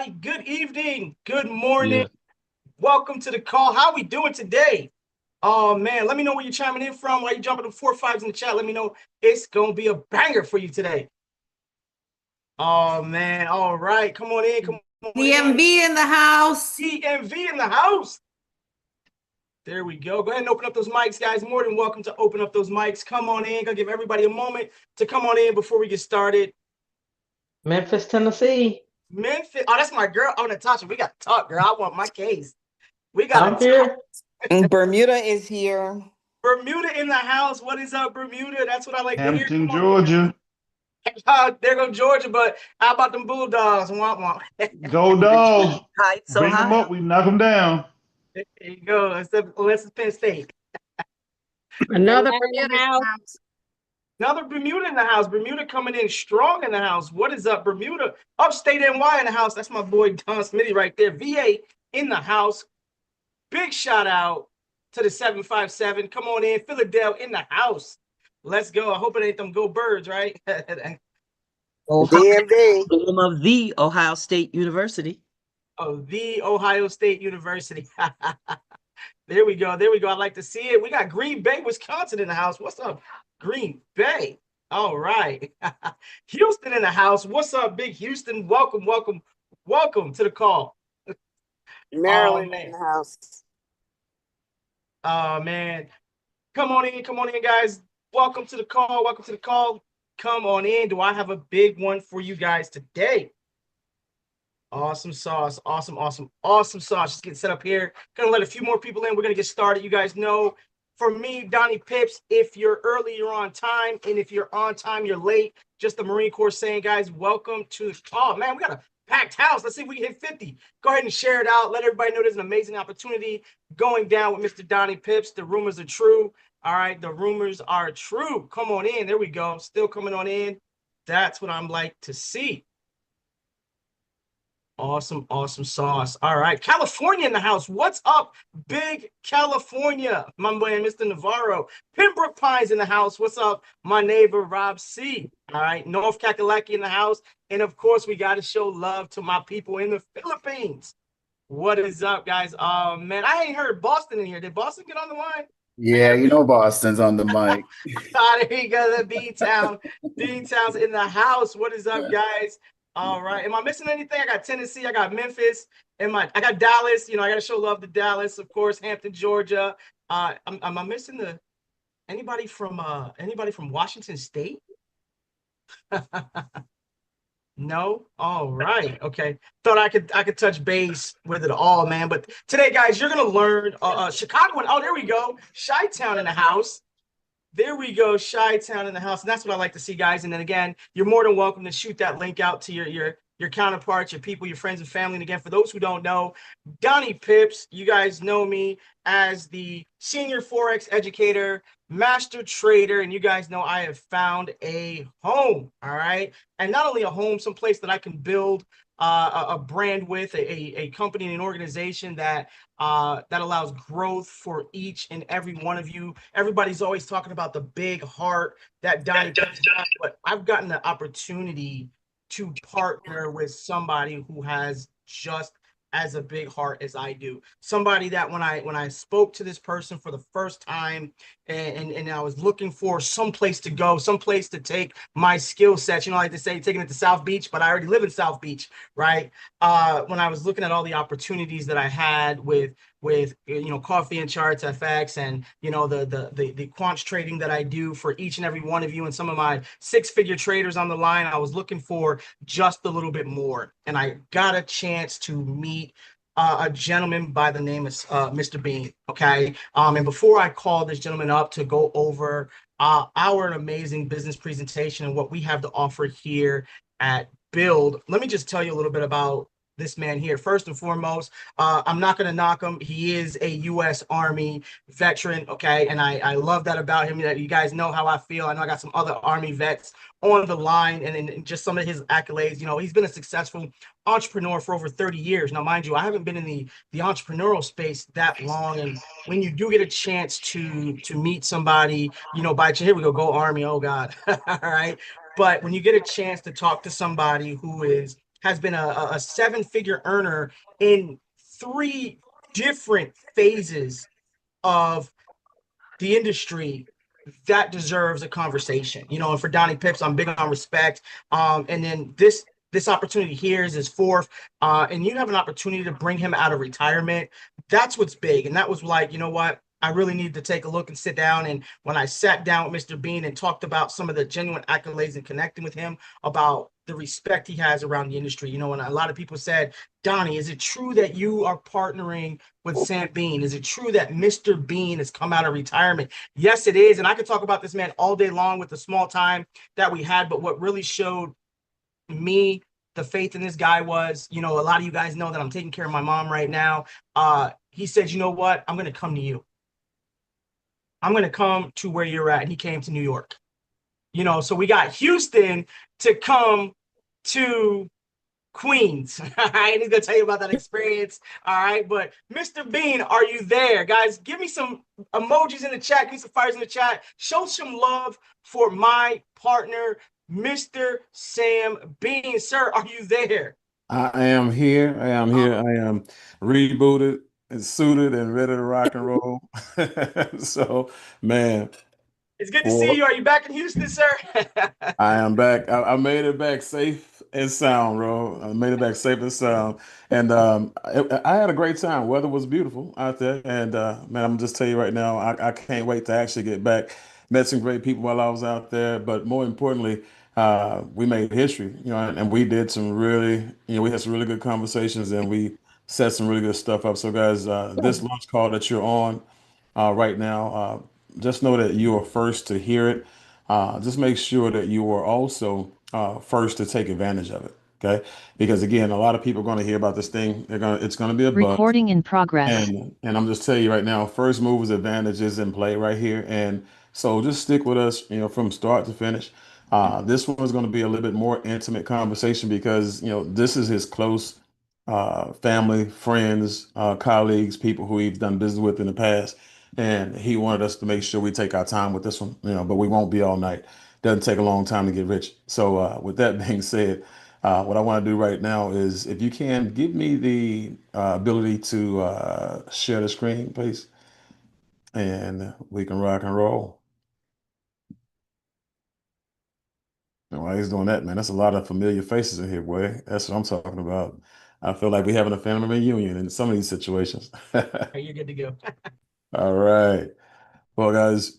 everybody. Good evening. Good morning. Yeah. Welcome to the call. How we doing today? Oh man, let me know where you're chiming in from. While you jumping to 4 5s in the chat, let me know. It's gonna be a banger for you today. Oh man, all right. Come on in. Come on in. DMV in the house. DMV in the house. There we go. Go ahead and open up those mics, guys. More than welcome to open up those mics. Come on in. Gonna give everybody a moment to come on in before we get started. Memphis, Tennessee. Memphis. Oh, that's my girl. Oh, Natasha, we got to talk, girl. I want my case. We got I'm to here. talk. Bermuda is here. Bermuda in the house. What is up, Bermuda? That's what I like to hear. Hampton, Come on. Georgia. There go Georgia, but how about them Bulldogs? Womp womp. Go Dogs. Heights, Bring them Ohio. up. We knock them down. There you go. Unless it's Penn State. Another Bermuda house. Another Bermuda in the house. Bermuda coming in strong in the house. What is up, Bermuda? Upstate NY in the house. That's my boy Don Smitty right there. VA in the house. Big shout out to the 757. Come on in. Philadelphia in the house. Let's go. I hope it ain't them Go Birds, right? DMV. Home of the Ohio State University. Oh, the Ohio State University. There we go. There we go. I like to see it. We got Green Bay, Wisconsin in the house. What's up, Green Bay? All right. Houston in the house. What's up, Big Houston? Welcome, welcome, welcome to the call. Maryland man. in the house. Oh, man. Come on in, guys. Welcome to the call. Welcome to the call. Come on in. Do I have a big one for you guys today? Awesome sauce. Awesome sauce. Just getting set up here. Gonna let a few more people in. We're gonna get started. You guys know, for me, Donnie Pips, if you're early, you're on time. And if you're on time, you're late. Just the Marine Corps saying, guys, welcome to the call. Man, we got a packed house. Let's see if we can hit 50. Go ahead and share it out. Let everybody know there's an amazing opportunity going down with Mr. Donnie Pips. The rumors are true. All right, the rumors are true. Come on in. There we go. Still coming on in. That's what I'm like to see. Awesome sauce. All right, California in the house. What's up, Big California? My boy, Mr. Navarro. Pembroke Pines in the house. What's up, my neighbor, Rob C? All right, North Kakalaki in the house. And of course, we got to show love to my people in the Philippines. What is up, guys? Man, I ain't heard Boston in here. Did Boston get on the line? Yeah, you know Boston's on the mic. There you go, the B-Town. B-Town's in the house. What is up, guys? All right. Am I missing anything? I got Tennessee. I got Memphis. I got Dallas. You know, I got to show love to Dallas, of course. Hampton, Georgia. Am I missing anybody from Washington State? No. All right. Okay. Thought I could touch base with it all, man. But today, guys, you're gonna learn Chicago. Oh, there we go. Chi-Town in the house. There we go, Chi-Town in the house. And that's what I like to see, guys. And then again, you're more than welcome to shoot that link out to your counterparts, your people, your friends and family. And again, for those who don't know, Donnie Pips, you guys know me as the senior Forex educator, master trader, and you guys know I have found a home, all right? And not only a home, someplace that I can build a brand with, a company and an organization that allows growth for each and every one of you. Everybody's always talking about the big heart that Donnie does, but I've gotten the opportunity to partner with somebody who has just as a big heart as I do. Somebody that when I spoke to this person for the first time and I was looking for some place to go, some place to take my skill sets, you know, like they say, taking it to South Beach, but I already live in South Beach, right? When I was looking at all the opportunities that I had with you know, Coffee and Charts FX and you know the quants trading that I do for each and every one of you and some of my six-figure traders on the line, I was looking for just a little bit more, and I got a chance to meet a gentleman by the name of Mr. Bean. Okay, and before I call this gentleman up to go over our amazing business presentation and what we have to offer here at Build, let me just tell you a little bit about this man here. First and foremost, I'm not going to knock him. He is a U.S. Army veteran, okay? And I love that about him. That you guys know how I feel. I know I got some other Army vets on the line and just some of his accolades. You know, he's been a successful entrepreneur for over 30 years. Now, mind you, I haven't been in the entrepreneurial space that long. And when you do get a chance to meet somebody, you know, here we go Army, oh God, all right? But when you get a chance to talk to somebody who is has been a seven-figure earner in 3 different phases of the industry that deserves a conversation. And for Donnie Pips, I'm big on respect. And then this opportunity here is his 4th, and you have an opportunity to bring him out of retirement. That's what's big. And that was like, you know what? I really need to take a look and sit down. And when I sat down with Mr. Bean and talked about some of the genuine accolades and connecting with him about the respect he has around the industry, and a lot of people said, Donnie, is it true that you are partnering with Sam Bean? Is it true that Mr. Bean has come out of retirement? Yes, it is. And I could talk about this man all day long with the small time that we had. But what really showed me the faith in this guy was, a lot of you guys know that I'm taking care of my mom right now. He said, you know what? I'm going to come to you. I'm going to come to where you're at. And he came to New York. So we got Houston to come to Queens. And he's going to tell you about that experience. All right. But Mr. Bean, are you there? Guys, give me some emojis in the chat. Give me some fires in the chat. Show some love for my partner, Mr. Sam Bean. Sir, are you there? I am here. I am here. I am rebooted and suited and ready to rock and roll. So, man, It's good to see you. Are you back in Houston, sir? I am back. I made it back safe and sound, bro. I made it back safe and sound. And I had a great time. Weather was beautiful out there. And man, I'm just tell you right now, I can't wait to actually get back. Met some great people while I was out there. But more importantly, we made history, and we did some really, we had some really good conversations and we set some really good stuff up. So guys, this launch call that you're on right now, just know that you are first to hear it. Just make sure that you are also first to take advantage of it. Okay. Because again, a lot of people are going to hear about this thing. It's going to be a buzz. Recording in progress. And I'm just telling you right now, first movers advantage is in play right here. And so just stick with us, from start to finish. This one is going to be a little bit more intimate conversation because, this is his close family, friends, colleagues, people who he's done business with in the past. And he wanted us to make sure we take our time with this one, but we won't be all night. Doesn't take a long time to get rich. So with that being said, what I want to do right now is if you can give me the ability to share the screen, please, and we can rock and roll. And while he's doing that, man, that's a lot of familiar faces in here, boy. That's what I'm talking about. I feel like we're having a family reunion in some of these situations. You're good to go. All right. Well, guys,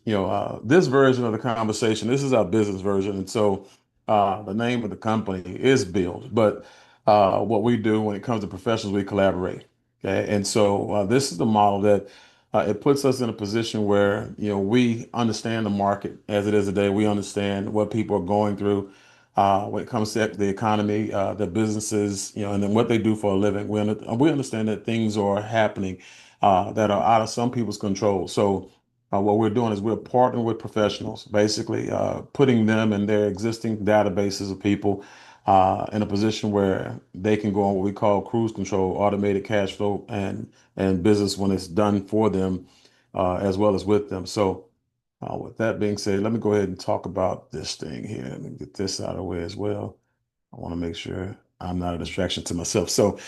this version of the conversation, this is our business version. And so the name of the company is Build. But what we do when it comes to professionals, we collaborate. Okay. And so this is the model that it puts us in a position where, we understand the market as it is today. We understand what people are going through when it comes to the economy, their businesses, and then what they do for a living. We understand that things are happening that are out of some people's control. So what we're doing is we're partnering with professionals, basically putting them in their existing databases of people in a position where they can go on what we call cruise control, automated cash flow, and business when it's done for them as well as with them. So with that being said, let me go ahead and talk about this thing here. Let me get this out of the way as well. I want to make sure I'm not a distraction to myself. So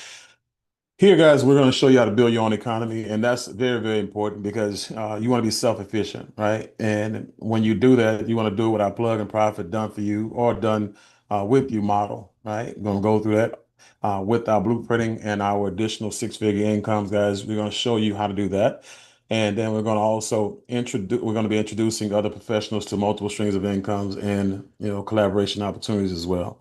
here, guys, we're going to show you how to build your own economy. And that's very, very important because you want to be self-efficient, right? And when you do that, you want to do it with our plug and profit done for you or done with you model, right? We're going to go through that with our blueprinting and our additional six-figure incomes, guys. We're going to show you how to do that. And then we're going to also be introducing other professionals to multiple streams of incomes and, collaboration opportunities as well.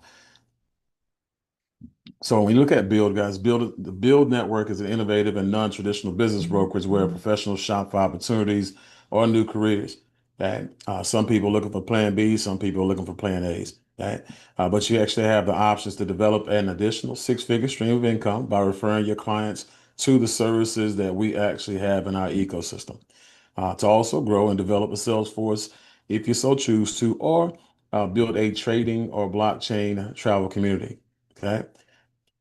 So when we look at Build, guys, the Build Network is an innovative and non-traditional business brokerage where professionals shop for opportunities or new careers. Okay? Some people are looking for plan B, some people are looking for plan A's. Okay? But you actually have the options to develop an additional six-figure stream of income by referring your clients to the services that we actually have in our ecosystem. To also grow and develop a sales force if you so choose to, or build a trading or blockchain travel community. Okay.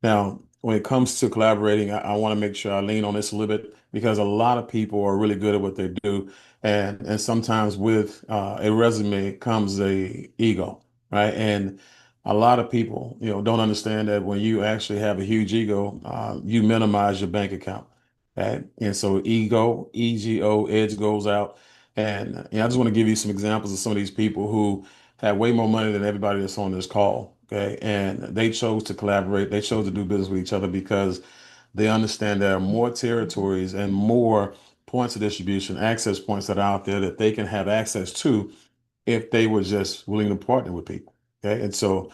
Now, when it comes to collaborating, I want to make sure I lean on this a little bit because a lot of people are really good at what they do. And sometimes with a resume comes a ego, right? And a lot of people, don't understand that when you actually have a huge ego, you minimize your bank account. Okay? And so ego, edge goes out. And I just want to give you some examples of some of these people who have way more money than everybody that's on this call. Okay. And they chose to collaborate. They chose to do business with each other because they understand there are more territories and more points of distribution, access points that are out there that they can have access to if they were just willing to partner with people. Okay. And so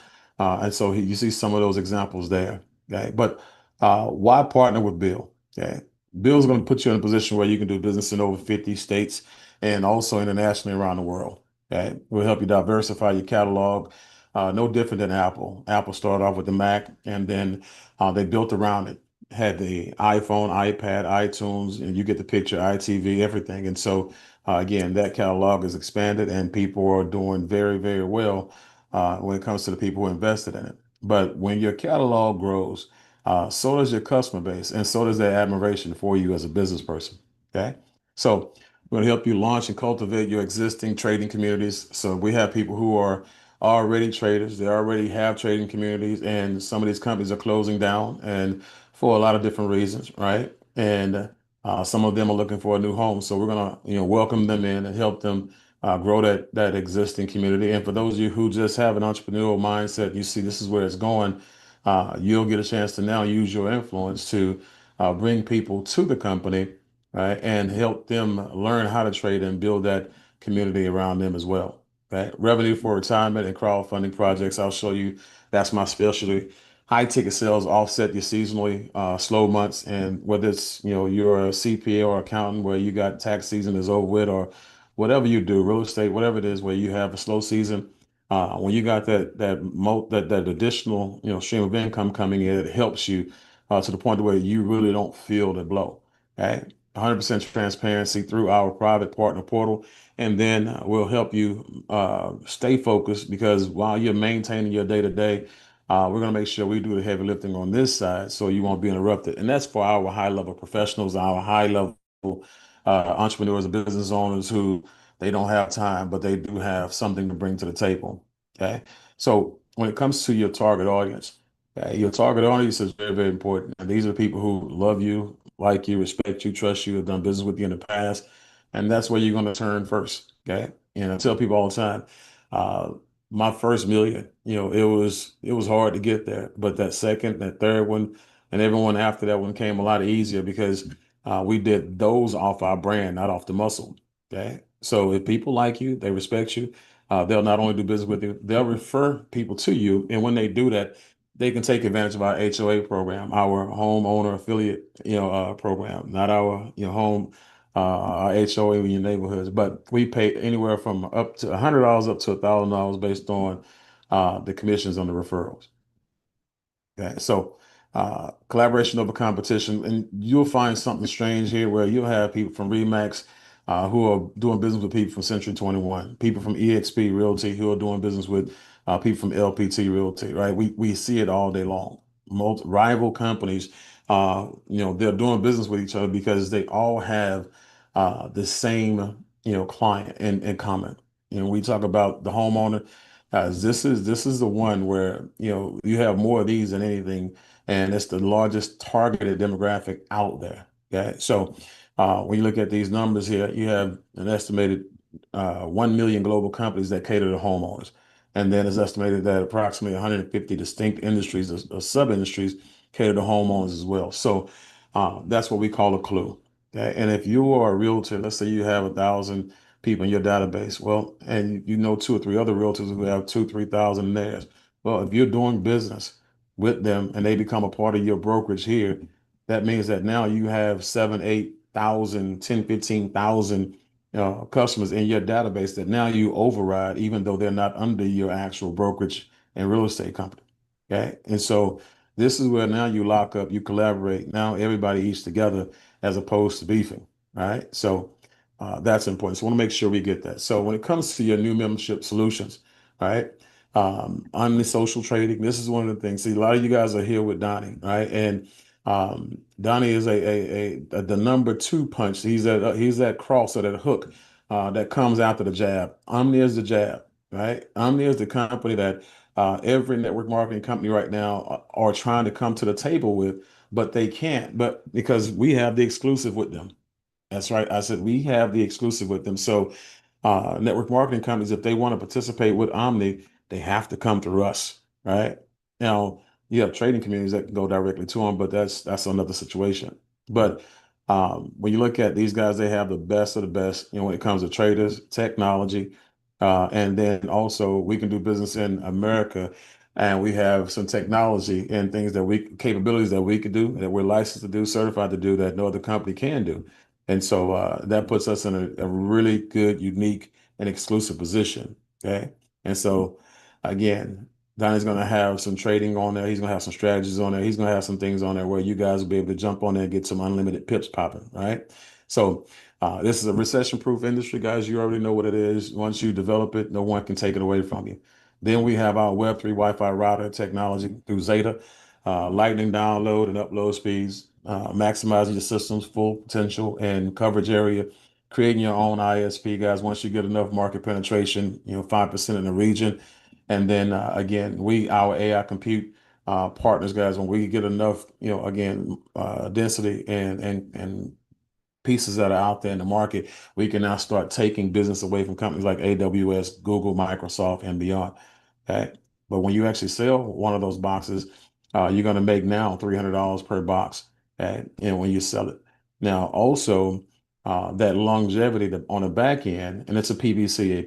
you see some of those examples there. Okay. But why partner with Bill? Okay. Bill's going to put you in a position where you can do business in over 50 states and also internationally around the world. Okay. We'll help you diversify your catalog. No different than Apple. Apple started off with the Mac and then they built around it. Had the iPhone, iPad, iTunes, and you get the picture, ITV, everything. And so again, that catalog is expanded and people are doing very, very well when it comes to the people who invested in it. But when your catalog grows, so does your customer base and so does their admiration for you as a business person. Okay. So we're going to help you launch and cultivate your existing trading communities. So we have people who are already traders, they already have trading communities, and some of these companies are closing down and for a lot of different reasons, right? And some of them are looking for a new home. So we're gonna, welcome them in and help them grow that existing community. And for those of you who just have an entrepreneurial mindset, you see this is where it's going, you'll get a chance to now use your influence to bring people to the company, right? And help them learn how to trade and build that community around them as well. Okay. Revenue for retirement and crowdfunding projects. I'll show you that's my specialty. High ticket sales offset your seasonally slow months, and whether it's you're a CPA or accountant where you got tax season is over with, or whatever you do, real estate, whatever it is, where you have a slow season, when you got that additional stream of income coming in, it helps you to the point where you really don't feel the blow. Okay, 100% transparency through our private partner portal, and then we'll help you stay focused because while you're maintaining your day to day. We're going to make sure we do the heavy lifting on this side so you won't be interrupted. And that's for our high level professionals, our high level entrepreneurs and business owners who they don't have time, but they do have something to bring to the table. Okay. So when it comes to your target audience, your target audience is very, very important. And these are people who love you, like you, respect you, trust you, have done business with you in the past. And that's where you're going to turn first. Okay. And I tell people all the time, uh, my first million, it was hard to get there, but that second, that third one, and everyone after that one came a lot easier because we did those off our brand, not off the muscle. Okay, so if people like you, they respect you, they'll not only do business with you, they'll refer people to you, and when they do that, they can take advantage of our HOA program, our homeowner affiliate, program, not our home our HOA in your neighborhoods, but we pay anywhere from up to $100 up to $1,000 based on the commissions on the referrals. Okay, so collaboration over competition, and you'll find something strange here where you'll have people from Remax who are doing business with people from Century 21, people from EXP Realty who are doing business with people from LPT Realty, right? We see it all day long. Rival companies, they're doing business with each other because they all have the same, client in common. We talk about the homeowner. This is the one where you have more of these than anything, and it's the largest targeted demographic out there. Okay, so when you look at these numbers here, you have an estimated 1 million global companies that cater to homeowners, and then it's estimated that approximately 150 distinct industries or sub industries cater to homeowners as well. So that's what we call a clue. Okay, and if you are a realtor, let's say you have 1,000 people in your database. Well, and you know two or three other realtors who have 2, 3,000 in theirs. Well, if you're doing business with them and they become a part of your brokerage here, that means that now you have 7, 8,000, 10, 15,000 customers in your database that now you override, even though they're not under your actual brokerage and real estate company. Okay. And so this is where now you lock up, you collaborate. Now everybody eats together as opposed to beefing. Right. So that's important. So I want to make sure we get that. So when it comes to your new membership solutions, right? On the social trading, this is one of the things. See, a lot of you guys are here with Donnie, right? And Donnie is the number two punch. He's that cross or that hook that comes after the jab. Omni is the jab, right? Omni is the company that every network marketing company right now are trying to come to the table with, but they can't, but because we have the exclusive with them. That's right. I said we have the exclusive with them. So network marketing companies, if they want to participate with Omni, they have to come through us, right? Now, you have trading communities that can go directly to them, but that's another situation. But when you look at these guys, they have the best of the best, when it comes to traders, technology, and then also we can do business in America, and we have some technology and things capabilities that we could do, that we're licensed to do, certified to do, that no other company can do. And so that puts us in a really good, unique, and exclusive position. Okay. And so again, Donnie's going to have some trading on there. He's going to have some strategies on there. He's going to have some things on there where you guys will be able to jump on there and get some unlimited pips popping. Right. So this is a recession-proof industry, guys. You already know what it is. Once you develop it, no one can take it away from you. Then we have our Web3 Wi-Fi router technology through Zeta, lightning download and upload speeds, maximizing your system's full potential and coverage area, creating your own ISP, guys. Once you get enough market penetration, 5% in the region. And then again, our AI compute partners, guys, when we get enough, density and pieces that are out there in the market, we can now start taking business away from companies like AWS, Google, Microsoft, and beyond. Okay. But when you actually sell one of those boxes, you're going to make now $300 per box, okay, and when you sell it. Now, also, that longevity on the back end, and it's a PBC, a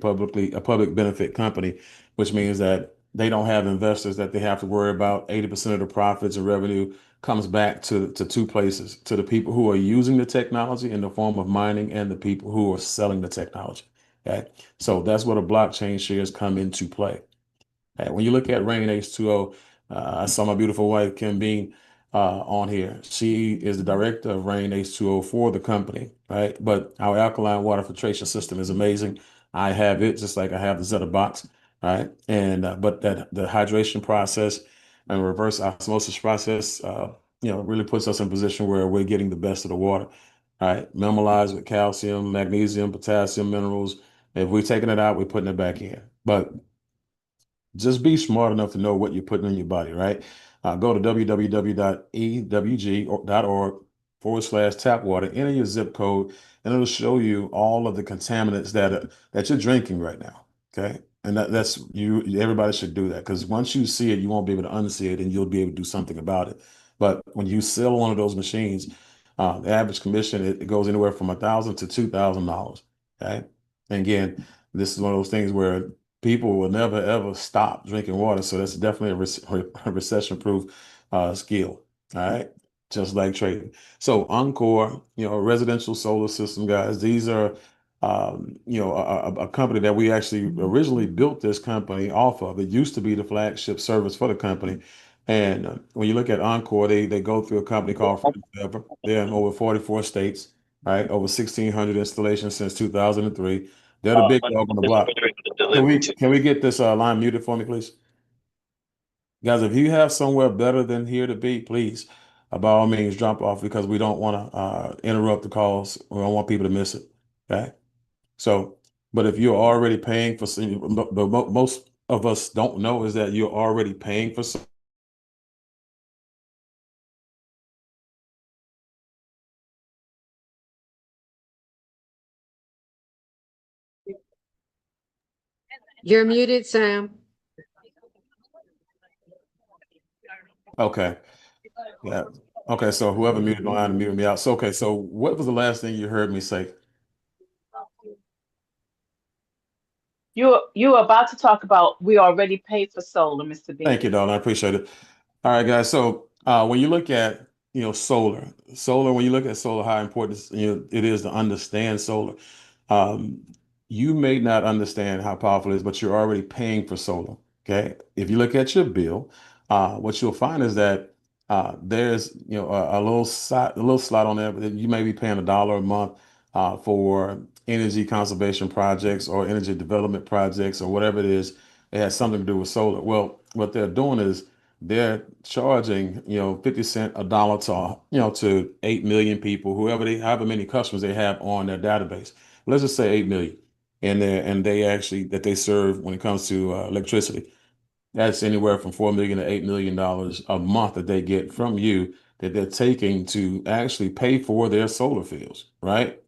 public benefit company, which means that they don't have investors that they have to worry about. 80% of the profits or revenue comes back to two places, to the people who are using the technology in the form of mining and the people who are selling the technology. Okay. So that's where the blockchain shares come into play. When you look at Rain H2O, I saw my beautiful wife, Kim Bean, on here. She is the director of Rain H2O for the company, right? But our alkaline water filtration system is amazing. I have it just like I have the Zeta box, right? And but the hydration process and reverse osmosis process, really puts us in a position where we're getting the best of the water, right? Mineralized with calcium, magnesium, potassium, minerals. If we're taking it out, we're putting it back in. But just be smart enough to know what you're putting in your body, right? Go to www.ewg.org/tap water, enter your zip code, and it'll show you all of the contaminants that you're drinking right now. Okay. And that's you. Everybody should do that, because once you see it, you won't be able to unsee it, and you'll be able to do something about it. But when you sell one of those machines, the average commission, it goes anywhere from $1,000 to $2,000. Okay. And again, this is one of those things where people will never ever stop drinking water. So that's definitely a recession-proof skill. All right. Just like trading. So Encore, residential solar system, guys, these are, a company that we actually originally built this company off of. It used to be the flagship service for the company. And when you look at Encore, they go through a company called Freedom Forever. They're in over 44 states, right? Over 1,600 installations since 2003. They're the big dog on the block. Can we get this line muted for me, please? Guys, if you have somewhere better than here to be, please, by all means, drop off, because we don't want to interrupt the calls. We don't want people to miss it. Okay. So, but if you're already paying for, but most of us don't know is that you're already paying for some. You're muted, Sam. Okay. Yeah. Okay. So whoever muted the line muted me out. So, okay. So what was the last thing you heard me say? You were about to talk about we already paid for solar, Mr. B. Thank you, Dawn. I appreciate it. All right, guys. So when you look at solar, when you look at solar, how important it is to understand solar. Um, you may not understand how powerful it is, but you're already paying for solar. Okay. If you look at your bill, what you'll find is that there's a little slot on there, but you may be paying $1 a month for energy conservation projects or energy development projects or whatever it is. It has something to do with solar. Well, what they're doing is they're charging 50 cents, $1 to 8 million people, however many customers they have on their database. Let's just say 8 million, and they actually that they serve when it comes to electricity. That's anywhere from $4 million to $8 million a month that they get from you that they're taking to actually pay for their solar fields, right?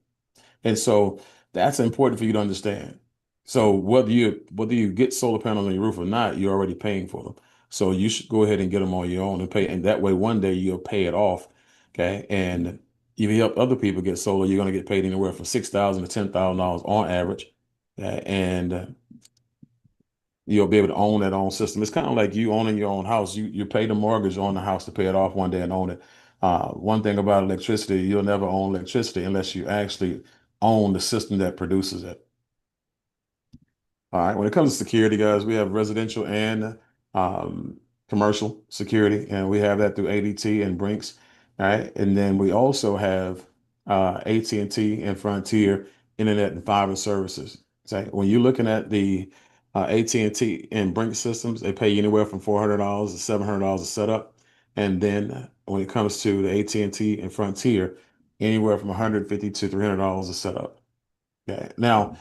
And so that's important for you to understand. So whether you get solar panels on your roof or not, you're already paying for them. So you should go ahead and get them on your own and pay. And that way, one day you'll pay it off. Okay. And if you help other people get solar, you're going to get paid anywhere from $6,000 to $10,000 on average. And you'll be able to own that own system. It's kind of like you owning your own house. You pay the mortgage on the house to pay it off one day and own it. One thing about electricity, you'll never own electricity unless you actually own the system that produces it. All right. When it comes to security, guys, we have residential and commercial security, and we have that through ADT and Brinks. All right. And then we also have AT&T and Frontier Internet and Fiber Services. So when you're looking at the AT&T and Brinks systems, they pay you anywhere from $400 to $700 a setup. And then when it comes to the AT&T and Frontier, anywhere from $150 to $300 a setup. Okay. Now,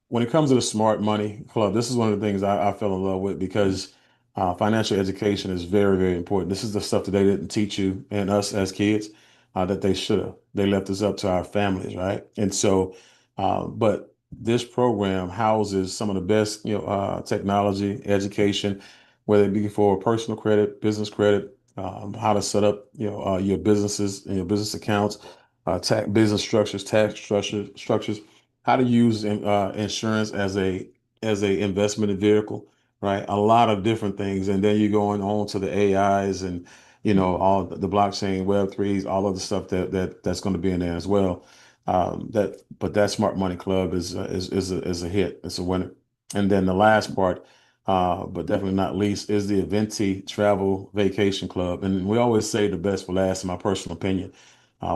when it comes to the Smart Money Club, this is one of the things I fell in love with because financial education is very, very important. This is the stuff that they didn't teach you and us as kids that they should have. They left us up to our families, right? And so, but this program houses some of the best, technology, education, whether it be for personal credit, business credit, how to set up, your businesses and your business accounts, business structures, tax structures, how to use insurance as a investment vehicle, right? A lot of different things, and then you're going on to the AIs and all the blockchain, Web3s, all of the stuff that's going to be in there as well. That Smart Money Club is a hit. It's a winner. And then the last part, but definitely not least, is the Aventi Travel Vacation Club. And we always say the best for last, in my personal opinion.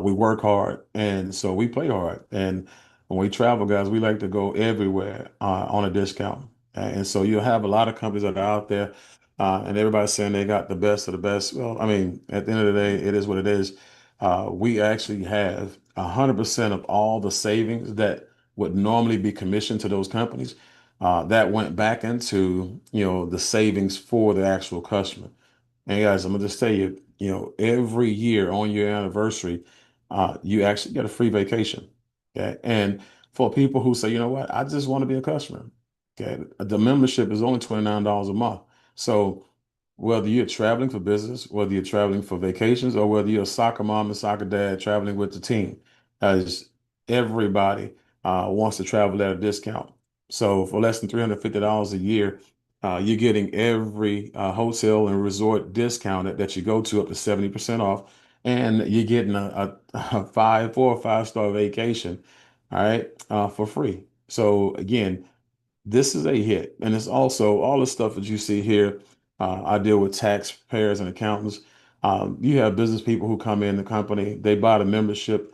We work hard, and so we play hard. And when we travel, guys, we like to go everywhere on a discount. And so you'll have a lot of companies that are out there, and everybody's saying they got the best of the best. Well, I mean, at the end of the day, it is what it is. We actually have 100% of all the savings that would normally be commissioned to those companies that went back into, the savings for the actual customer. And guys, I'm gonna just tell you, every year on your anniversary, you actually get a free vacation. Okay. And for people who say, you know what, I just want to be a customer. Okay. The membership is only $29 a month. So whether you're traveling for business, whether you're traveling for vacations, or whether you're a soccer mom and soccer dad traveling with the team, as everybody wants to travel at a discount. So for less than $350 a year, you're getting every hotel and resort discounted that you go to up to 70% off, and you're getting a 4 or 5 star vacation, all right, for free. So again, this is a hit. And it's also all the stuff that you see here. I deal with taxpayers and accountants. You have business people who come in the company, they buy the membership.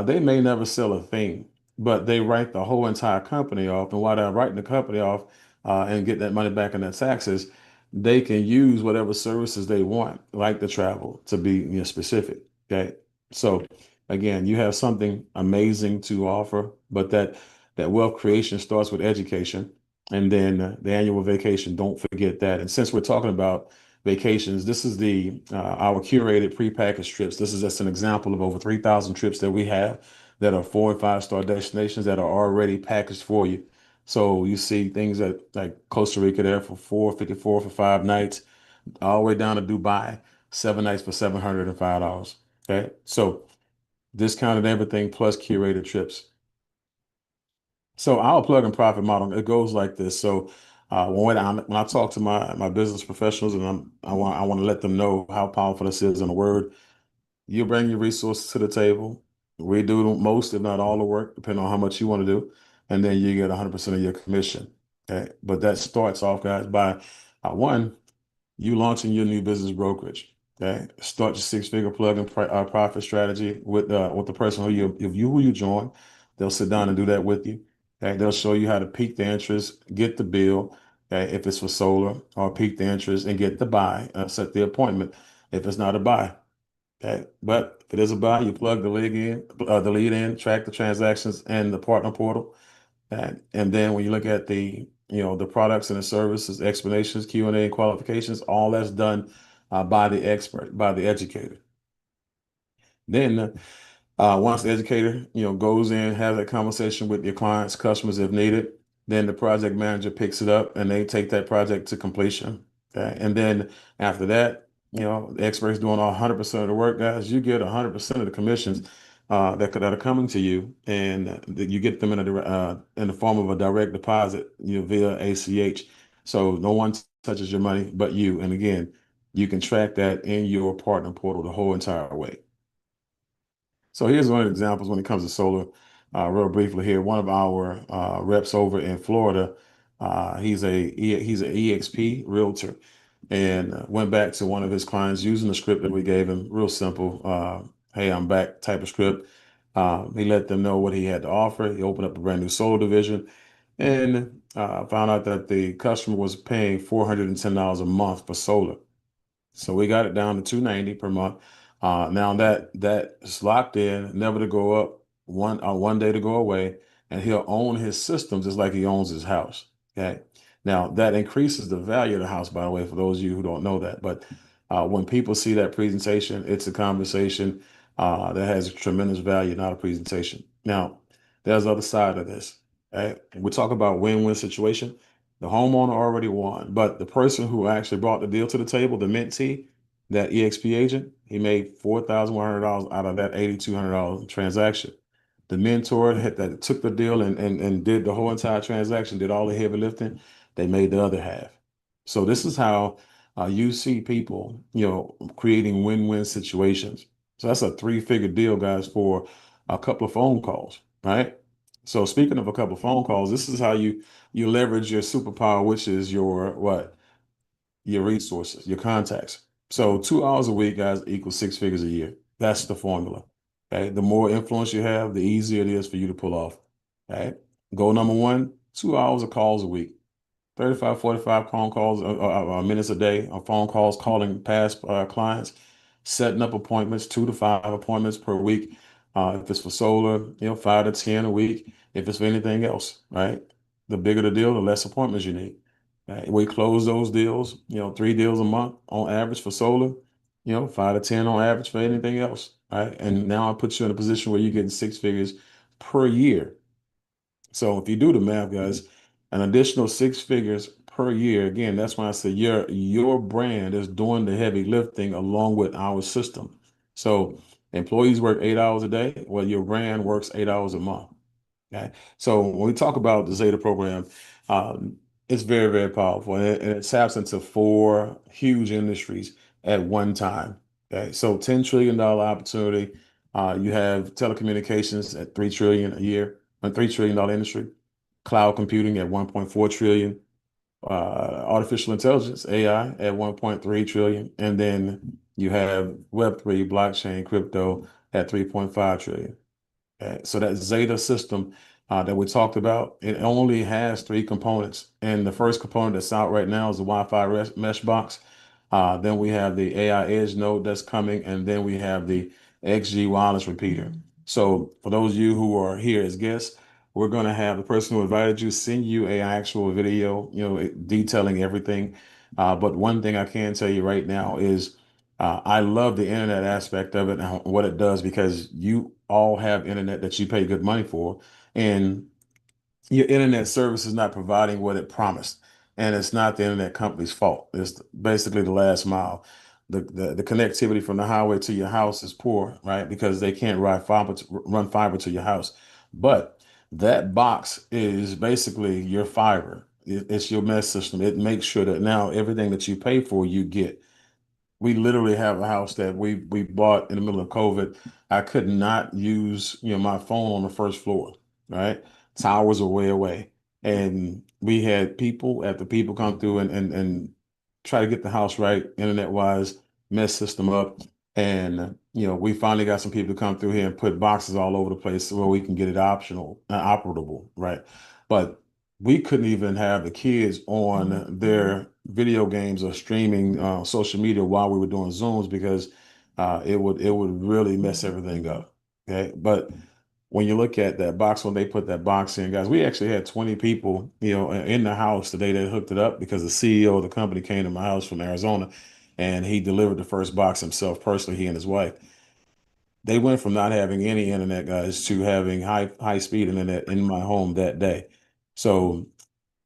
They may never sell a thing, but they write the whole entire company off. And while they're writing the company off and get that money back in their taxes, they can use whatever services they want, like the travel, to be specific. Okay. So again, you have something amazing to offer, but that wealth creation starts with education, and then the annual vacation. Don't forget that. And since we're talking about vacations, this is the our curated prepackaged trips. This is just an example of over 3,000 trips that we have that are 4 and 5 star destinations that are already packaged for you. So you see things like Costa Rica there for 454 for 5 nights, all the way down to Dubai, 7 nights for $705. Okay, so discounted everything plus curated trips. So our plug and profit model, it goes like this. So when I talk to my business professionals, and I want to let them know how powerful this is in a word, you bring your resources to the table. We do most, if not all, the work, depending on how much you want to do, and then you get 100% of your commission. Okay, but that starts off, guys, by one, you launching your new business brokerage. Okay, start your 6-figure plug and profit strategy with the person who you join. They'll sit down and do that with you. Okay, they'll show you how to pique the interest, get the bill, okay, if it's for solar, or pique the interest and get the buy, set the appointment if it's not a buy. Okay, but if it is a buy, you plug the lead in, track the transactions and the partner portal. And then when you look at the the products and the services, explanations, Q&A, and qualifications, all that's done by the expert, by the educator. Then once the educator, goes in, has that conversation with your clients, customers if needed, then the project manager picks it up and they take that project to completion. Okay? And then after that, the expert's doing 100% of the work, guys. You get 100% of the commissions that are coming to you, and you get them in the form of a direct deposit, via ACH. So no one touches your money but you. And again, you can track that in your partner portal the whole entire way. So here's one of the examples when it comes to solar. Real briefly here, one of our reps over in Florida, he's an EXP realtor, and went back to one of his clients using the script that we gave him. Real simple. Hey, I'm back type of script. He let them know what he had to offer. He opened up a brand new solar division, and found out that the customer was paying $410 a month for solar. So we got it down to $290 per month. Now that's locked in, never to go up, one day to go away, and he'll own his system just like he owns his house. Okay. Now that increases the value of the house, by the way, for those of you who don't know that. But when people see that presentation, it's a conversation that has tremendous value, not a presentation. Now, there's the other side of this. Okay? We talk about win-win situation. The homeowner already won, but the person who actually brought the deal to the table, the mentee, that EXP agent, he made $4,100 out of that $8,200 transaction. The mentor that took the deal and did the whole entire transaction, did all the heavy lifting, they made the other half. So this is how you see people, creating win-win situations. So that's a 3-figure deal, guys, for a couple of phone calls, right? So speaking of a couple of phone calls, this is how you leverage your superpower, which is your what? Your resources, your contacts. So 2 hours a week, guys, equals 6 figures a year. That's the formula. Okay. The more influence you have, the easier it is for you to pull off. Okay. Goal number 1, 2 hours of calls a week. 35, 45 phone calls, minutes a day on phone calls, calling past clients, setting up appointments, 2 to 5 appointments per week. If it's for solar, 5 to 10 a week. If it's for anything else, right? The bigger the deal, the less appointments you need. We close those deals, 3 deals a month on average for solar, 5 to 10 on average for anything else, right? And now I put you in a position where you're getting 6 figures per year. So if you do the math, guys, an additional 6 figures per year, again, that's why I say your brand is doing the heavy lifting along with our system. So employees work 8 hours a day, well, your brand works 8 hours a month. Okay. So when we talk about the Zeta program, it's very, very powerful, and it taps into 4 huge industries at one time. Okay. So $10 trillion opportunity. You have telecommunications at $3 trillion a year, a $3 trillion industry, cloud computing at 1.4 trillion, artificial intelligence, AI at 1.3 trillion, and then you have Web3, blockchain, crypto at 3.5 trillion. Okay. So that Zeta system that we talked about, it only has 3 components. And the first component that's out right now is the Wi-Fi mesh box. Then we have the AI Edge node that's coming, and then we have the XG wireless repeater. So for those of you who are here as guests, we're going to have the person who invited you send you an actual video, detailing everything. But one thing I can tell you right now is I love the internet aspect of it and what it does, because you all have internet that you pay good money for, and your internet service is not providing what it promised. And it's not the internet company's fault. It's basically the last mile. The connectivity from the highway to your house is poor, right? Because they can't run fiber to your house. But that box is basically your fiber. It's your mesh system. It makes sure that now everything that you pay for, you get. We literally have a house that we bought in the middle of COVID. I could not use, my phone on the first floor, right? Towers are way away. And we had people after people come through and try to get the house right, internet wise, mess system up. And, we finally got some people to come through here and put boxes all over the place where we can get it operable, right? But we couldn't even have the kids on their video games or streaming social media while we were doing Zooms, because it would really mess everything up. Okay. But when you look at that box, when they put that box in, guys, we actually had 20 people, in the house today that hooked it up because the CEO of the company came to my house from Arizona and he delivered the first box himself personally, he and his wife. They went from not having any internet, guys, to having high speed internet in my home that day. So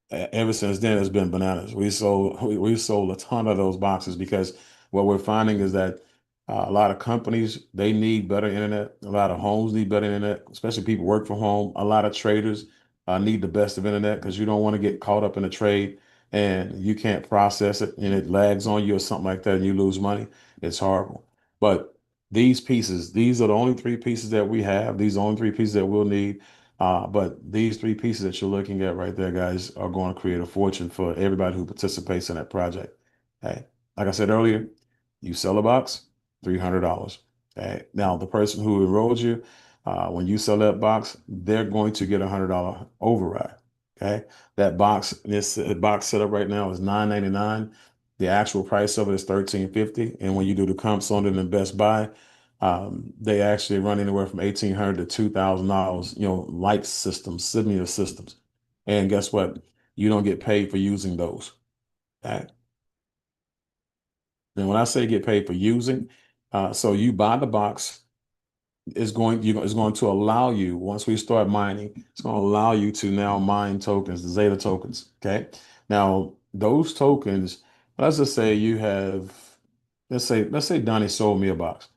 ever since then, it's been bananas. We sold a ton of those boxes because what we're finding is that a lot of companies, they need better internet. A lot of homes need better internet, especially people work from home. A lot of traders need the best of internet because you don't want to get caught up in a trade and you can't process it and it lags on you or something like that and you lose money. It's horrible. But these are the only three pieces that we have. These are the only three pieces that we'll need. But these three pieces that you're looking at right there, guys, are going to create a fortune for everybody who participates in that project. Hey, like I said earlier, you sell a box, $300. Okay. Now, the person who enrolled you, when you sell that box, they're going to get $100 override. Okay. This box setup right now is $9.99. The actual price of it is $13.50. And when you do the comps on it in Best Buy, they actually run anywhere from $1,800 to $2,000, light systems, similar systems. And guess what? You don't get paid for using those. Okay. And when I say get paid for using, so you buy the box, it's going to allow you, once we start mining, it's going to allow you to now mine tokens, the Zeta tokens. Okay. Now, those tokens, let's just say you have, let's say Donnie sold me a box.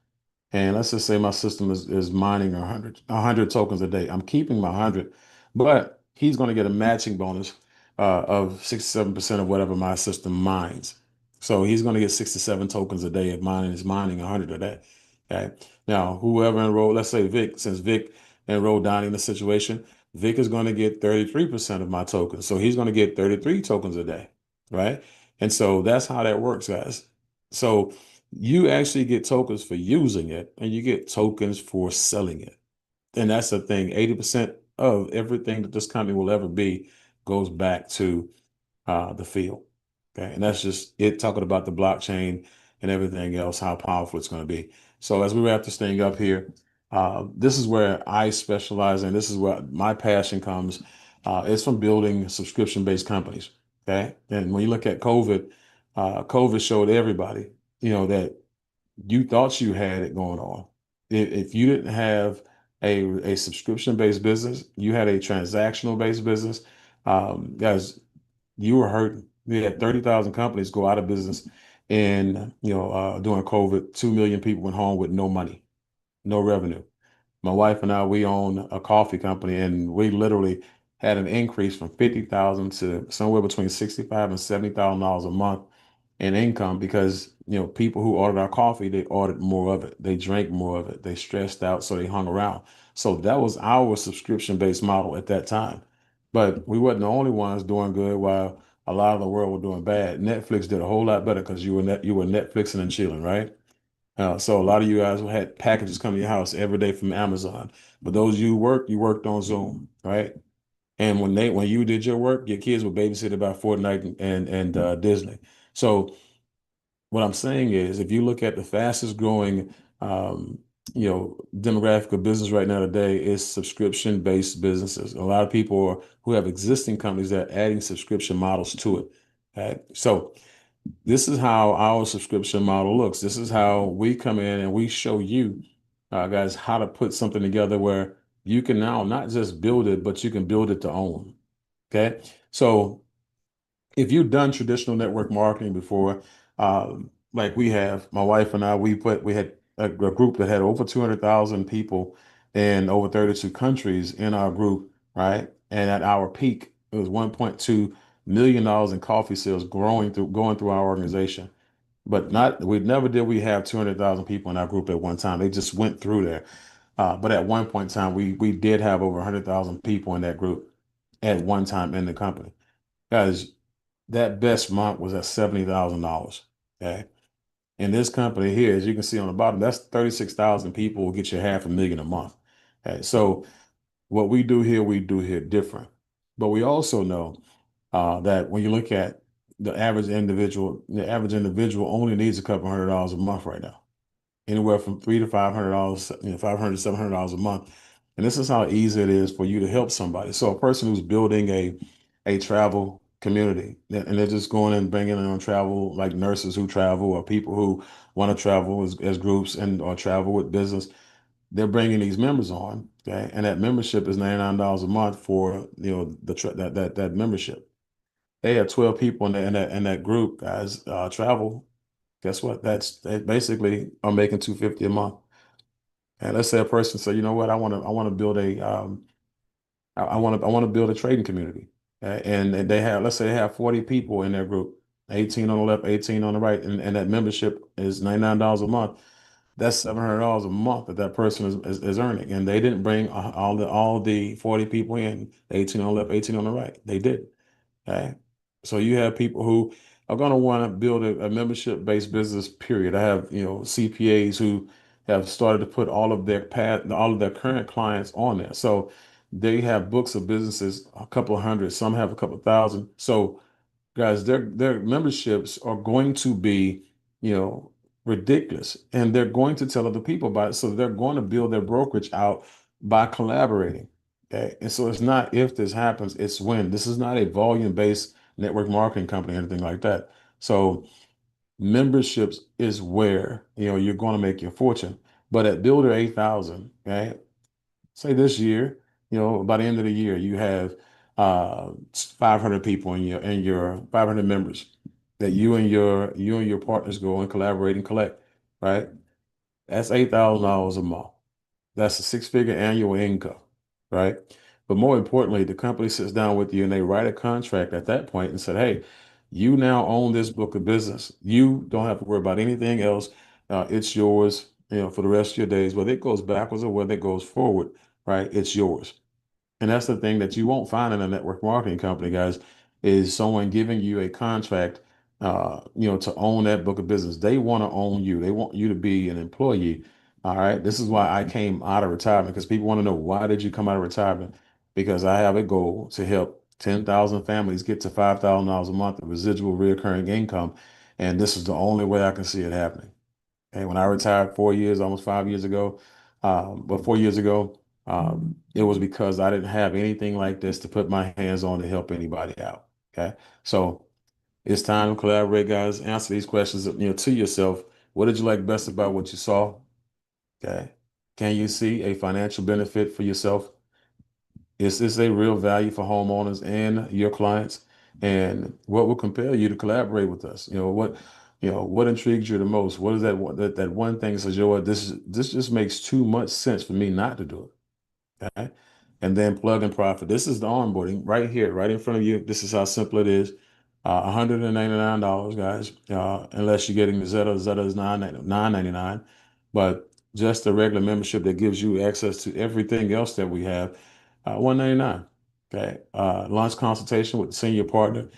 And let's just say my system is mining 100 tokens a day. I'm keeping my 100, but he's going to get a matching bonus of 67% of whatever my system mines. So he's going to get 67 tokens a day if mining is mining 100 a day. Okay. Now, whoever enrolled, let's say Vic, since Vic enrolled Donnie in the situation, Vic is going to get 33% of my tokens. So he's going to get 33 tokens a day. Right. And so that's how that works, guys. So you actually get tokens for using it and you get tokens for selling it. And that's the thing. 80% of everything that this company will ever be goes back to the field. Okay. And that's just it talking about the blockchain and everything else, how powerful it's going to be. So as we wrap this thing up here, this is where I specialize and this is where my passion comes. It's from building subscription-based companies. Okay. And when you look at COVID, COVID showed everybody, that you thought you had it going on. If you didn't have a subscription-based business, you had a transactional-based business, guys, you were hurting. We had 30,000 companies go out of business and, during COVID, 2 million people went home with no money, no revenue. My wife and I, we own a coffee company and we literally had an increase from 50,000 to somewhere between 65 and $70,000 a month in income because, people who ordered our coffee, they ordered more of it. They drank more of it. They stressed out, so they hung around. So that was our subscription-based model at that time. But we weren't the only ones doing good while a lot of the world were doing bad. Netflix did a whole lot better because you were Netflixing and chilling, right? So a lot of you guys had packages come to your house every day from Amazon. But those you worked on Zoom, right? And when you did your work, your kids were babysitted by Fortnite and Disney. So what I'm saying is, if you look at the fastest growing, demographic of business right now today is subscription-based businesses. A lot of people who have existing companies that are adding subscription models to it. Okay? So this is how our subscription model looks. This is how we come in and we show you, guys, how to put something together where you can now not just build it, but you can build it to own. Okay? So if you've done traditional network marketing before, like we have, my wife and I, we had a group that had over 200,000 people in over 32 countries in our group, right? And at our peak, it was $1.2 million in coffee sales going through our organization. But we have 200,000 people in our group at one time. They just went through there. But at one point in time, we did have over 100,000 people in that group at one time in the company. Guys, that best month was at $70,000. Okay. And this company here, as you can see on the bottom, that's 36,000 people will get you $500,000 a month. Okay. So what we do here different. But we also know that when you look at the average individual only needs a couple $100 a month right now. Anywhere from $300 to $500, $500 to $700 a month. And this is how easy it is for you to help somebody. So a person who's building a travel community and they're just going and bringing in on travel, like nurses who travel or people who want to travel as groups and or travel with business, they're bringing these members on, okay? And that membership is $99 a month for, that membership. They have 12 people in that group, guys, travel. Guess what? They basically are making 250 a month. And let's say a person say, you know what, I want to build I want to build a trading community. And they have, let's say they have 40 people in their group, 18 on the left, 18 on the right, and that membership is $99 a month. That's $700 a month that person is earning. And they didn't bring all the 40 people in, 18 on the left, 18 on the right. They did. Okay. So you have people who are going to want to build a membership-based business, period. I have, CPAs who have started to put all of their current clients on there. So they have books of businesses, a couple of hundred, some have a couple of thousand. So guys, their memberships are going to be, ridiculous, and they're going to tell other people about it. So they're going to build their brokerage out by collaborating. Okay, and so it's not if this happens, it's when. This is not a volume-based network marketing company or anything like that. So memberships is where you're going to make your fortune. But at Builder 8,000, okay, say this year, by the end of the year, you have 500 people in your 500 members that you and your partners go and collaborate and collect, right? That's $8,000 a month. That's a six-figure annual income, right? But more importantly, the company sits down with you and they write a contract at that point and said, hey, you now own this book of business. You don't have to worry about anything else. It's yours, for the rest of your days, whether it goes backwards or whether it goes forward, right? It's yours. And that's the thing that you won't find in a network marketing company, guys, is someone giving you a contract, to own that book of business. They want to own you. They want you to be an employee. All right. This is why I came out of retirement, because people want to know, why did you come out of retirement? Because I have a goal to help 10,000 families get to $5,000 a month of residual recurring income. And this is the only way I can see it happening. And when I retired 4 years, almost 5 years ago, but 4 years ago, it was because I didn't have anything like this to put my hands on to help anybody out. Okay. So it's time to collaborate, guys. Answer these questions, to yourself. What did you like best about what you saw? Okay. Can you see a financial benefit for yourself? Is this a real value for homeowners and your clients? And what will compel you to collaborate with us? What intrigues you the most? What is that one thing that says, this just makes too much sense for me not to do it? Okay. And then plug and profit. This is the onboarding right here, right in front of you. This is how simple it is. $199, guys. Unless you're getting the Zeta. Zeta is $9.99. But just the regular membership that gives you access to everything else that we have, $199. Okay. Launch consultation with the senior partner,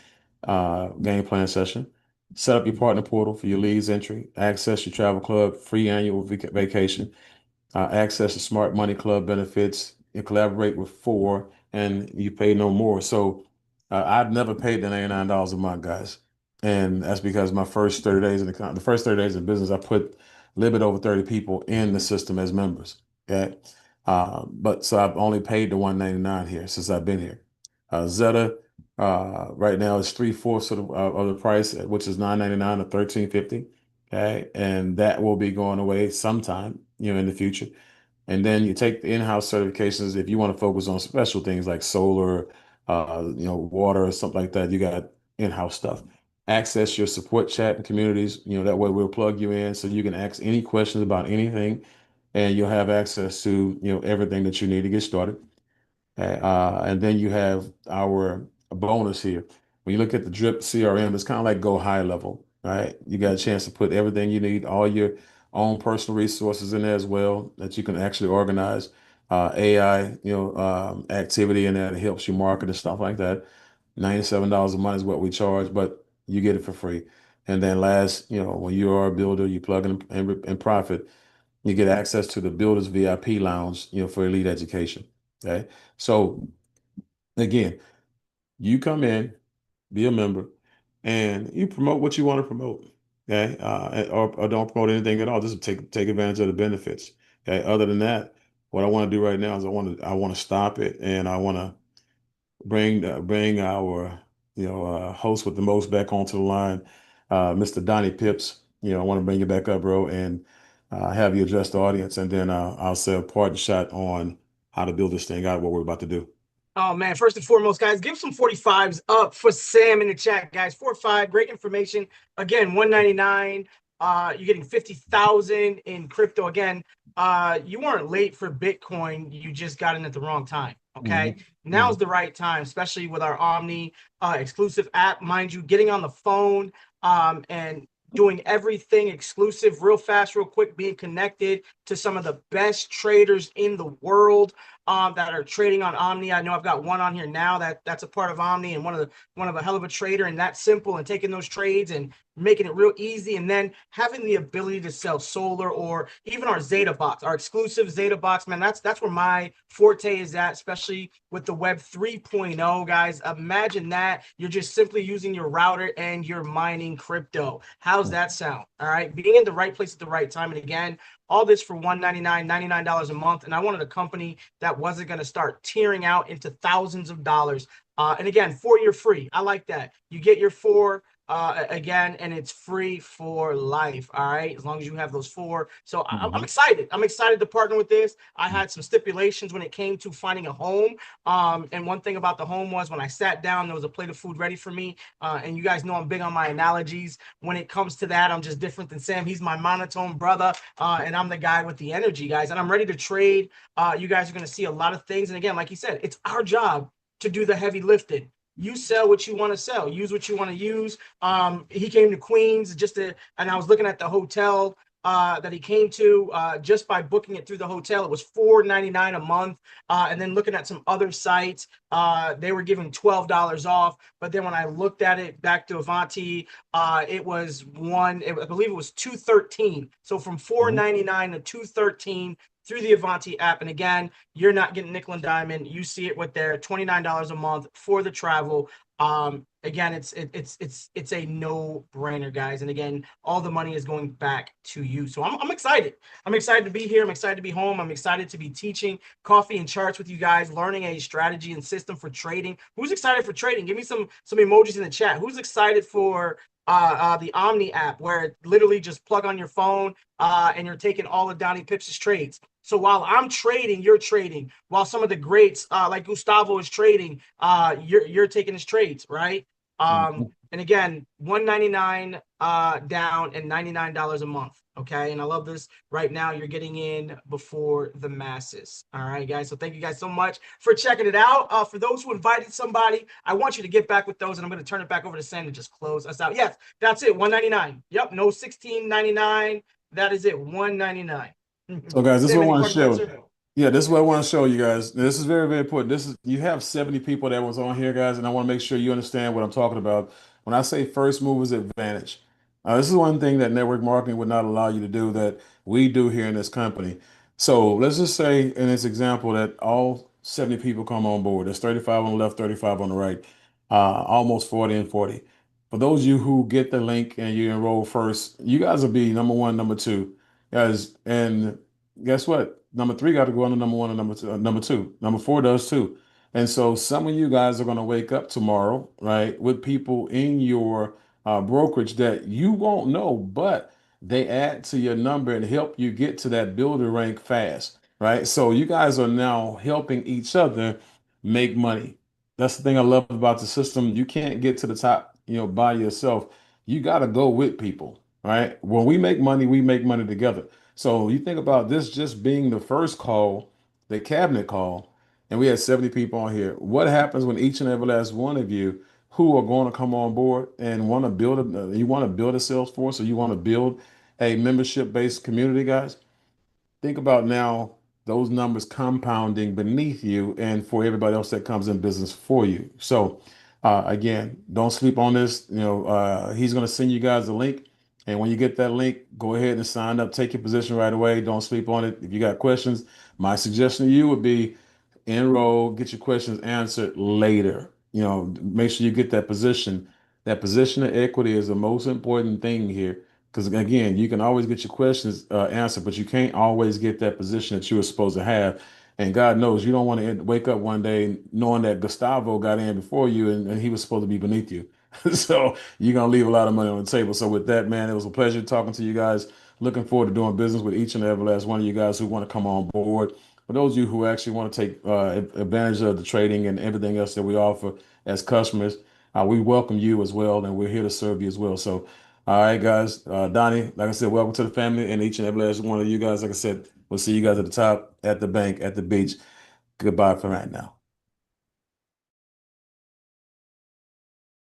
game plan session. Set up your partner portal for your leads entry. Access your travel club, free annual vacation. Access to Smart Money Club benefits, and collaborate with four, and you pay no more. So I've never paid the $99 a month, guys. And that's because my first 30 days the first 30 days of business, I put a little bit over 30 people in the system as members. Okay. But so I've only paid the $199 here since I've been here. Zeta right now is 3/4 of the price, which is $9.99 or $13.50. Okay. And that will be going away sometime, in the future. And then you take the in-house certifications. If you want to focus on special things like solar, water or something like that, you got in-house stuff. Access your support chat and communities. That way we'll plug you in so you can ask any questions about anything, and you'll have access to, everything that you need to get started. And then you have our bonus here. When you look at the Drip CRM, it's kind of like go high level, right? You got a chance to put everything you need, all your own personal resources in there as well that you can actually organize. AI, activity in there that helps you market and stuff like that. $97 a month is what we charge, but you get it for free. And then last, when you are a builder, you plug in and profit, you get access to the Builders VIP Lounge, for elite education. Okay. So again, you come in, be a member, and you promote what you want to promote. Okay. Or don't promote anything at all. Just take advantage of the benefits. Okay. Other than that, what I want to do right now is I want to stop it, and I want to bring our host with the most back onto the line, Mr. Donnie Pips. I want to bring you back up, bro, and have you address the audience, and then I'll say a parting shot on how to build this thing out, what we're about to do. Oh man, first and foremost, guys, give some 45s up for Sam in the chat, guys. 45, great information. Again, 199. You're getting 50,000 in crypto. Again, you weren't late for Bitcoin, you just got in at the wrong time. Okay. Now's the right time, especially with our Omni exclusive app. Mind you, getting on the phone and doing everything exclusive, real fast, real quick, being connected to some of the best traders in the world that are trading on Omni. I know I've got one on here now that's a part of Omni, and one of a hell of a trader, and that's simple, and taking those trades and making it real easy, and then having the ability to sell solar, or even our Zeta box, our exclusive Zeta box, man. That's where my forte is at, especially with the Web 3.0, guys. Imagine that you're just simply using your router and you're mining crypto. How's that sound? All right, being in the right place at the right time. And again, all this for $199, $99 a month. And I wanted a company that wasn't going to start tearing out into thousands of dollars. And again, 4-year free. I like that. You get your 4 again, and it's free for life. All right, as long as you have those 4. So I'm excited. I'm excited to partner with this. I had some stipulations when it came to finding a home. And one thing about the home was when I sat down, there was a plate of food ready for me. And you guys know I'm big on my analogies. When it comes to that, I'm just different than Sam. He's my monotone brother, and I'm the guy with the energy, guys. And I'm ready to trade. You guys are going to see a lot of things. And again, like you said, it's our job to do the heavy lifting. You sell what you want to sell, use what you want to use. He came to Queens and I was looking at the hotel that he came to just by booking it through the hotel. It was $4.99 a month. And then looking at some other sites, they were giving $12 off. But then when I looked at it back to Avanti, it was I believe it was $213. So from $4.99 to $213 through the Avanti app. And again, you're not getting nickel and diamond. You see it with their $29 a month for the travel. Again, it's a no-brainer, guys. And again, all the money is going back to you. So I'm excited. I'm excited to be here. I'm excited to be home. I'm excited to be teaching coffee and charts with you guys, learning a strategy and system for trading. Who's excited for trading? Give me some emojis in the chat. Who's excited for the Omni app, where it literally just plug on your phone and you're taking all of Donnie Pips' trades? So while I'm trading, you're trading. While some of the greats like Gustavo is trading, you're taking his trades, right? And again, $199 down and $99 a month. Okay, and I love this. Right now, you're getting in before the masses. All right, guys. So thank you guys so much for checking it out. For those who invited somebody, I want you to get back with those, and I'm going to turn it back over to Sam to just close us out. Yes, that's it. $199. Yep, no $16.99. That is it. $199. So guys, this is Sam, what I any want to questions, show. sir? Yeah, this is what I want to show you guys. This is very, very important. You have 70 people that was on here, guys, and I want to make sure you understand what I'm talking about. When I say first movers advantage, this is one thing that network marketing would not allow you to do that we do here in this company. So let's just say in this example that all 70 people come on board. There's 35 on the left, 35 on the right, almost 40 and 40. For those of you who get the link and you enroll first, you guys will be number 1, number 2, guys, and guess what? Number 3 got to go on to number 1 and number two. Number 4 does too. And so some of you guys are going to wake up tomorrow, right, with people in your brokerage that you won't know, but they add to your number and help you get to that builder rank fast, right? So you guys are now helping each other make money. That's the thing I love about the system. You can't get to the top, by yourself. You got to go with people, right? When we make money together. So you think about this just being the first call, the cabinet call, and we had 70 people on here. What happens when each and every last one of you who are going to come on board and want to build a sales force, or you want to build a membership-based community, guys? Think about now those numbers compounding beneath you and for everybody else that comes in business for you. So again, don't sleep on this. He's going to send you guys a link. And when you get that link, go ahead and sign up. Take your position right away. Don't sleep on it. If you got questions, my suggestion to you would be enroll, get your questions answered later. Make sure you get that position. That position of equity is the most important thing here. Because again, you can always get your questions answered, but you can't always get that position that you were supposed to have. And God knows you don't want to wake up one day knowing that Gustavo got in before you and he was supposed to be beneath you. So you're gonna leave a lot of money on the table. So with that, man, it was a pleasure talking to you guys. Looking forward to doing business with each and every last one of you guys who want to come on board. For those of you who actually want to take advantage of the trading and everything else that we offer as customers, we welcome you as well, and we're here to serve you as well. So, all right, guys. Donnie, like I said, welcome to the family, and each and every last one of you guys. Like I said, we'll see you guys at the top, at the bank, at the beach. Goodbye for right now.